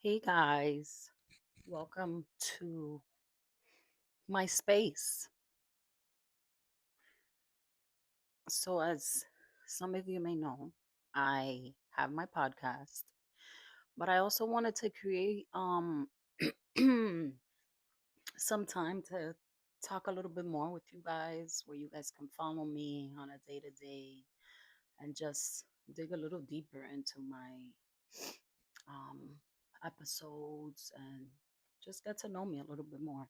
Hey guys, welcome to my space. So, as some of you may know, I have my podcast, but I also wanted to create some time to talk a little bit more with you guys, where you guys can follow me on a day to day and just dig a little deeper into my um, episodes and just get to know me a little bit more.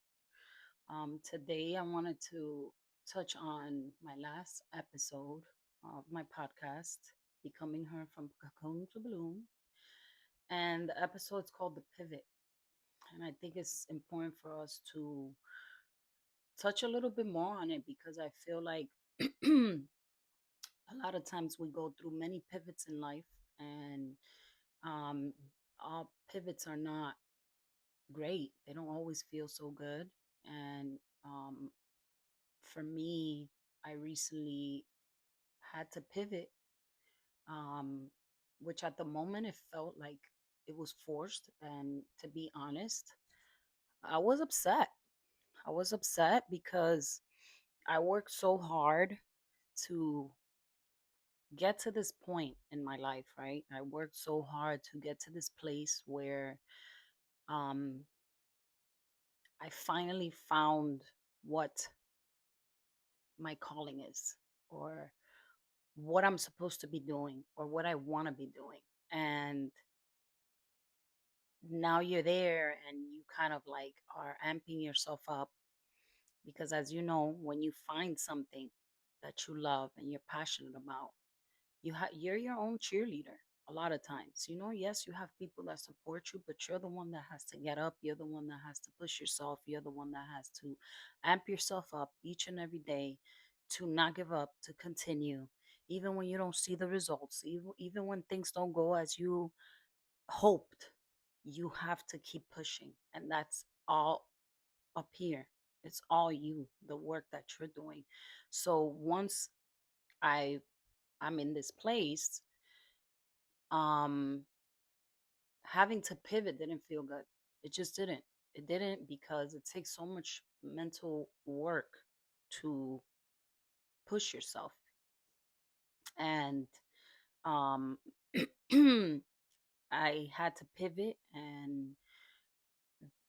Today, I wanted to touch on my last episode of my podcast, Becoming Her from Cocoon to Bloom. And the episode's called The Pivot. And I think it's important for us to touch a little bit more on it because I feel like a lot of times we go through many pivots in life, and um, all pivots are not great. They don't always feel so good. And for me, I recently had to pivot, um, which at the moment it felt like it was forced. And to be honest, I was upset. I was upset because I worked so hard to get to this point in my life, right? I worked so hard to get to this place where um, I finally found what my calling is, or what I'm supposed to be doing, or what I want to be doing. And now you're there and you kind of like are amping yourself up because, as you know, when you find something that you love and you're passionate about, you're your own cheerleader. A lot of times, yes, you have people that support you, but you're the one that has to get up. You're the one that has to push yourself. You're the one that has to amp yourself up each and every day to not give up, to continue, even when you don't see the results, even when things don't go as you hoped. You have to keep pushing, and that's all up here. It's all you, the work that you're doing. So once i I'm in this place, um having to pivot didn't feel good. It just didn't. It didn't, because it takes so much mental work to push yourself. And um I had to pivot, and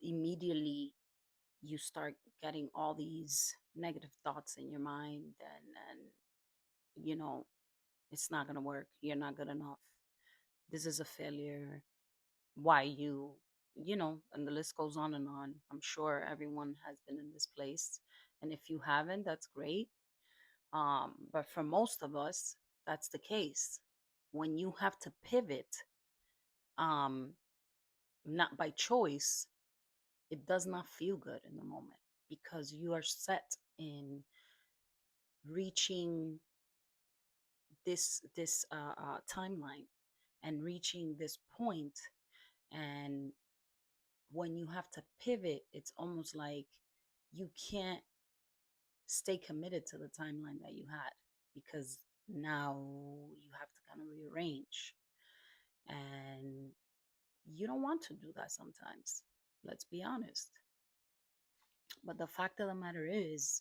immediately you start getting all these negative thoughts in your mind, and it's not going to work. You're not good enough. This is a failure. Why and the list goes on and on. I'm sure everyone has been in this place, and if you haven't, that's great. But for most of us, that's the case. When you have to pivot, um not by choice, it does not feel good in the moment, because you are set in reaching this timeline and reaching this point. And when you have to pivot, it's almost like you can't stay committed to the timeline that you had, because now you have to kind of rearrange. And you don't want to do that sometimes, let's be honest. But the fact of the matter is,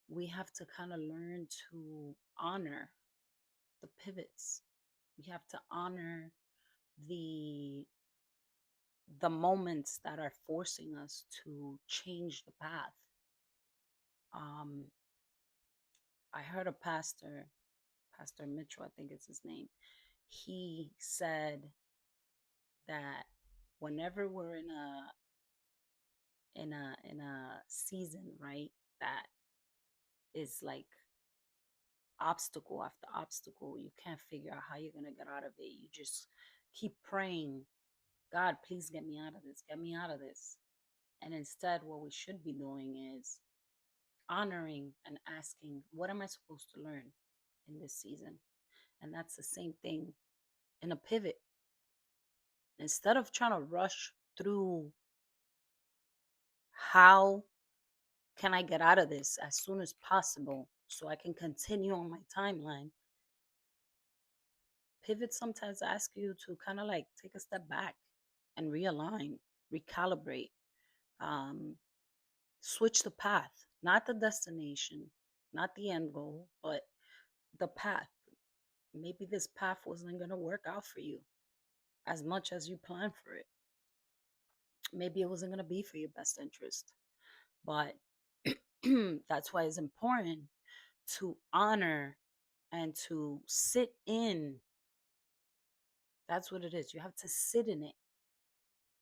we have to kind of learn to honor the pivots. We have to honor the the moments that are forcing us to change the path. Um, I heard a pastor, Pastor Mitchell, I think it's his name. He said that whenever we're in a season, right, that is like obstacle after obstacle, you can't figure out how you're gonna get out of it. You just keep praying, God, please get me out of this, get me out of this. And instead, what we should be doing is honoring and asking, what am I supposed to learn in this season? And that's the same thing in a pivot. Instead of trying to rush through, how can I get out of this as soon as possible so I can continue on my timeline? Pivot sometimes ask you to kind of like take a step back and realign, recalibrate, um, switch the path, not the destination, not the end goal, but the path. Maybe this path wasn't going to work out for you as much as you planned for it. Maybe it wasn't going to be for your best interest. But that's why it's important to honor and to sit in. That's what it is. You have to sit in it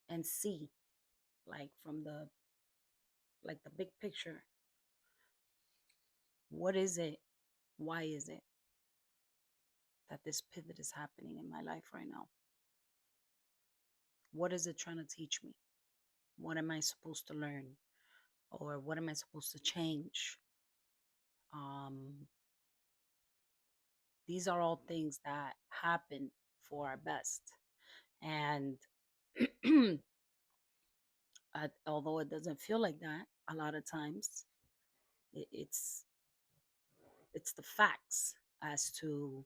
and see, like from the big picture. What is it? Why is it that this pivot is happening in my life right now? What is it trying to teach me? What am I supposed to learn? Or what am I supposed to change? Um, these are all things that happen for our best. And although it doesn't feel like that a lot of times, it, it's it's the facts as to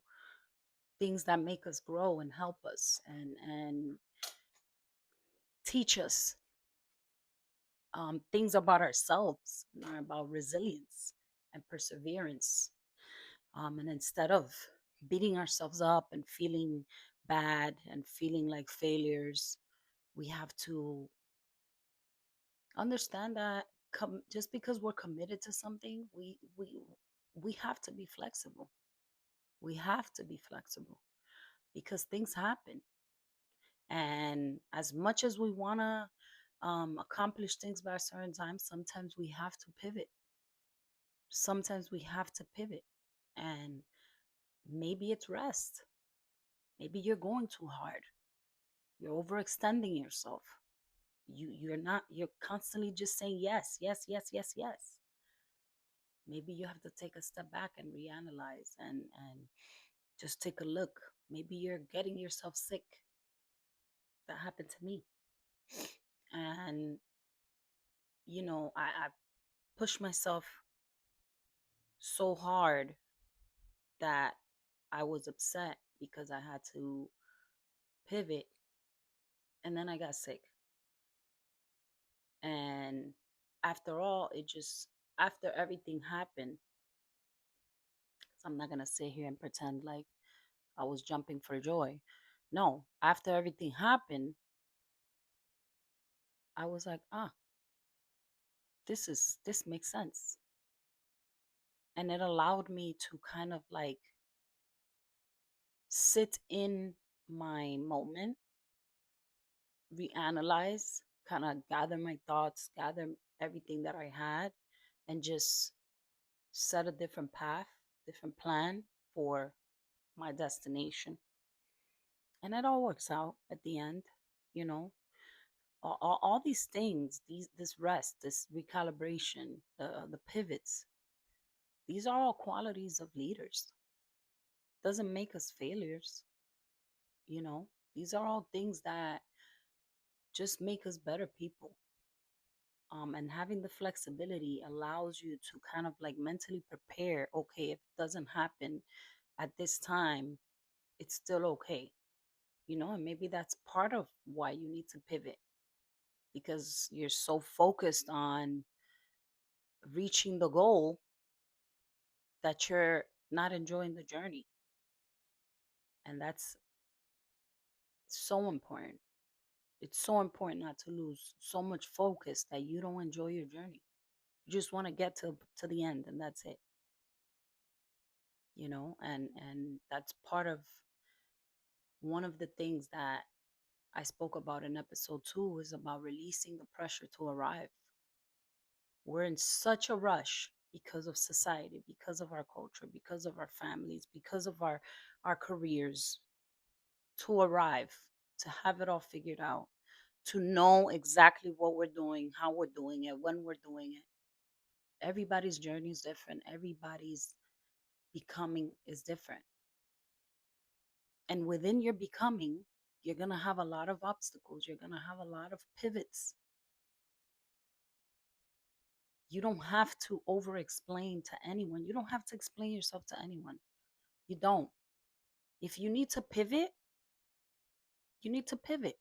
things that make us grow and help us and teach us things about ourselves and about resilience and perseverance. And instead of beating ourselves up and feeling bad and feeling like failures, we have to understand that just because we're committed to something, we have to be flexible. We have to be flexible because things happen. And as much as we want to accomplish things by a certain time, sometimes we have to pivot. Sometimes we have to pivot. And maybe it's rest. Maybe you're going too hard. You're overextending yourself. You're constantly just saying yes, yes, yes, yes, yes. Maybe you have to take a step back and reanalyze and just take a look. Maybe you're getting yourself sick. That happened to me. And I pushed myself so hard that I was upset because I had to pivot, and then I got sick. And after all, after everything happened, so I'm not going to sit here and pretend like I was jumping for joy. No, after everything happened, I was like, this makes sense. And it allowed me to kind of like sit in my moment, reanalyze, kind of gather my thoughts, gather everything that I had, and just set a different path, different plan for my destination. And it all works out at the end, you know. All these things, this rest, this recalibration, the pivots, these are all qualities of leaders. Doesn't make us failures, you know. These are all things that just make us better people. And having the flexibility allows you to kind of like mentally prepare. Okay, if it doesn't happen at this time, it's still okay, and maybe that's part of why you need to pivot because you're so focused on reaching the goal that you're not enjoying the journey. And that's so important. It's so important not to lose so much focus that you don't enjoy your journey. You just want to get to the end and that's it. And that's part of one of the things that I spoke about in episode 2 is about releasing the pressure to arrive. We're in such a rush because of society, because of our culture, because of our families, because of our careers to arrive, to have it all figured out, to know exactly what we're doing, how we're doing it, when we're doing it. Everybody's journey is different. Everybody's becoming is different. And within your becoming, you're going to have a lot of obstacles. You're going to have a lot of pivots. You don't have to over explain to anyone. You don't have to explain yourself to anyone. You don't. If you need to pivot, you need to pivot.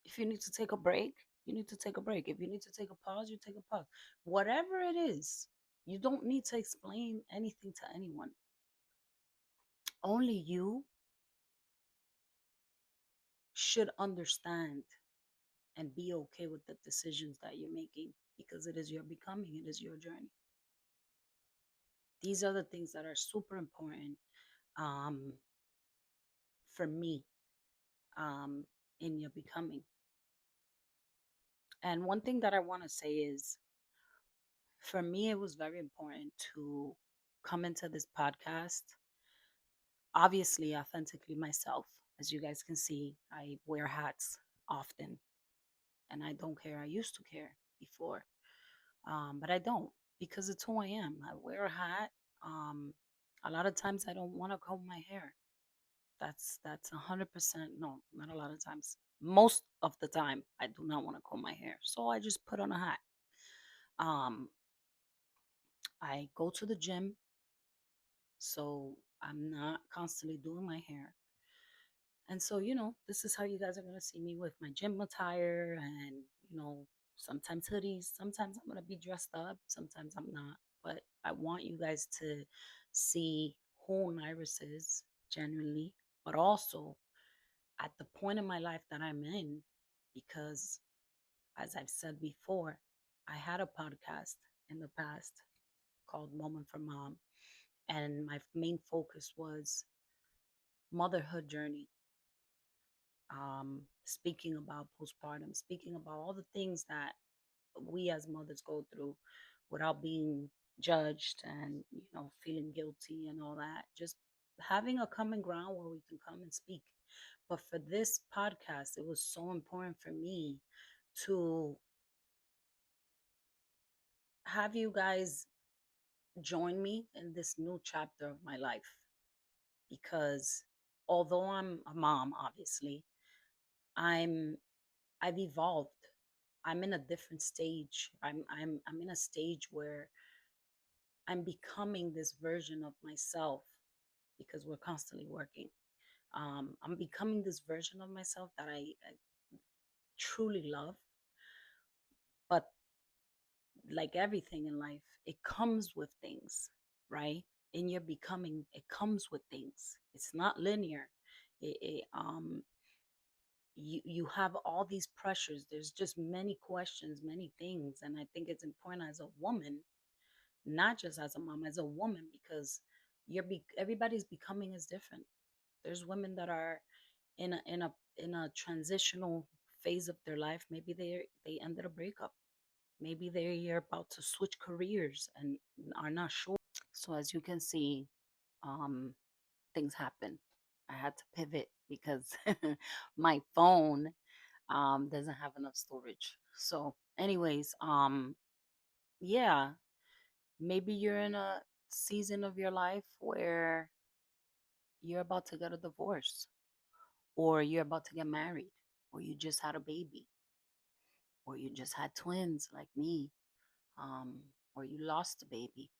If you need to take a break, you need to take a break. If you need to take a pause, you take a pause. Whatever it is, you don't need to explain anything to anyone. Only you should understand and be okay with the decisions that you're making because it is your becoming, it is your journey. These are the things that are super important um, for me um, in your becoming. And one thing that I want to say is for me, it was very important to come into this podcast, obviously, authentically myself. As you guys can see, I wear hats often and I don't care. I used to care before, but I don't because it's who I am. I wear a hat. Um, a lot of times I don't want to comb my hair. That's 100%. No, not a lot of times. Most of the time, I do not want to comb my hair, so I just put on a hat. Um, I go to the gym, so I'm not constantly doing my hair. And so, this is how you guys are going to see me with my gym attire and, sometimes hoodies. Sometimes I'm going to be dressed up, sometimes I'm not. But I want you guys to see who Nairis is genuinely, but also at the point in my life that I'm in, because as I've said before, I had a podcast in the past called Moment for Mom, and my main focus was motherhood journey, speaking about postpartum, speaking about all the things that we as mothers go through without being judged and, feeling guilty and all that. Just having a common ground where we can come and speak. But for this podcast, it was so important for me to have you guys join me in this new chapter of my life because although I'm a mom, obviously, I'm I've evolved. I'm in a different stage. I'm in a stage where I'm becoming this version of myself because we're constantly working. I'm becoming this version of myself that I truly love. But like everything in life, it comes with things, right? In your becoming, it comes with things. It's not linear. You have all these pressures. There's just many questions, many things, and I think it's important as a woman, not just as a mom, as a woman, because everybody's becoming is different. There's women that are in a transitional phase of their life. Maybe they ended a breakup. Maybe they're about to switch careers and are not sure. So as you can see, um, things happen. I had to pivot because my phone doesn't have enough storage. So, anyways, yeah, maybe you're in a season of your life where you're about to get a divorce, or you're about to get married, or you just had a baby, or you just had twins like me, um, or you lost a baby,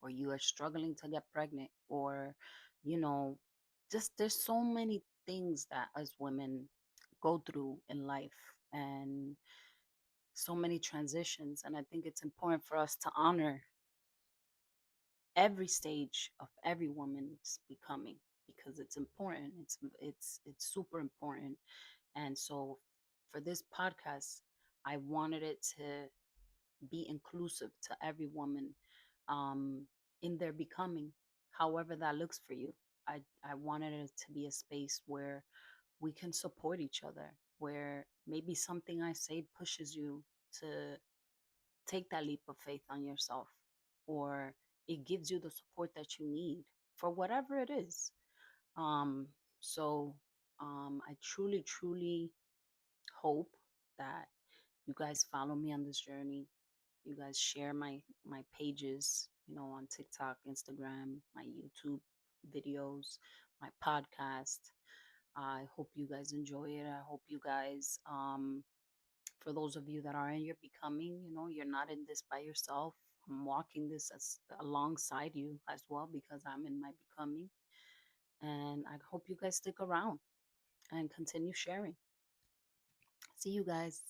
or you are struggling to get pregnant, or, you know, just there's so many things that as women go through in life and so many transitions. And I think it's important for us to honor every stage of every woman's becoming because it's important. It's super important. And so for this podcast, I wanted it to be inclusive to every woman um, in their becoming, however that looks for you. I wanted it to be a space where we can support each other, where maybe something I say pushes you to take that leap of faith on yourself, or it gives you the support that you need for whatever it is. Um, so I truly, truly hope that you guys follow me on this journey. You guys share my pages, on TikTok, Instagram, my YouTube videos, my podcast. I hope you guys enjoy it. I hope you guys for those of you that are in your becoming, you're not in this by yourself. I'm walking this as alongside you as well because I'm in my becoming. And I hope you guys stick around and continue sharing. See you guys.